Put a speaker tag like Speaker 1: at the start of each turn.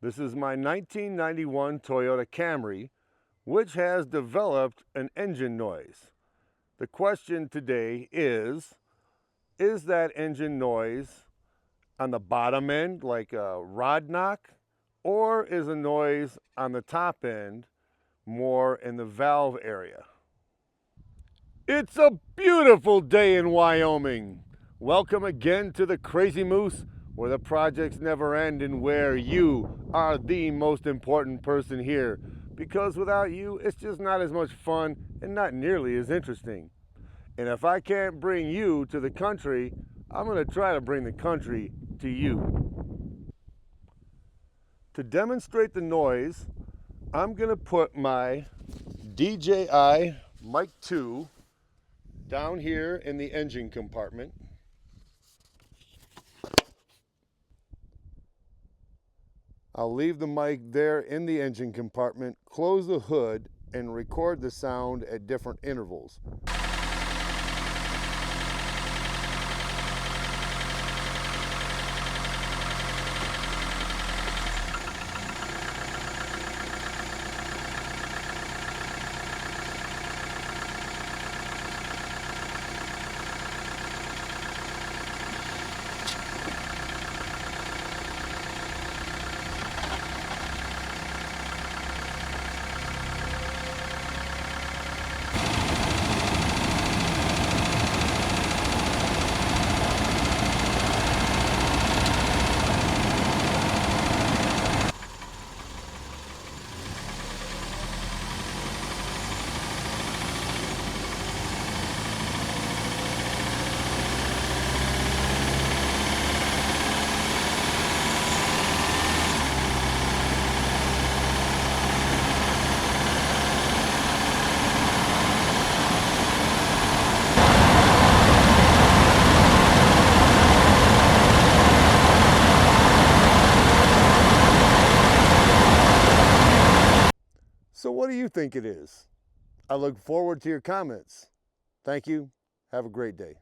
Speaker 1: This is my 1991 Toyota Camry, which has developed an engine noise. The question today is that engine noise on the bottom end, like a rod knock, or is a noise on the top end, more in the valve area? It's a beautiful day in Wyoming. Welcome again to the Crazy Moose, where the projects never end and where you are the most important person here. Because without you, it's just not as much fun and not nearly as interesting. And if I can't bring you to the country, I'm going to try to bring the country to you. To demonstrate the noise, I'm going to put my DJI Mic 2 down here in the engine compartment. I'll leave the mic there in the engine compartment, close the hood, and record the sound at different intervals. So what do you think it is? I look forward to your comments. Thank you. Have a great day.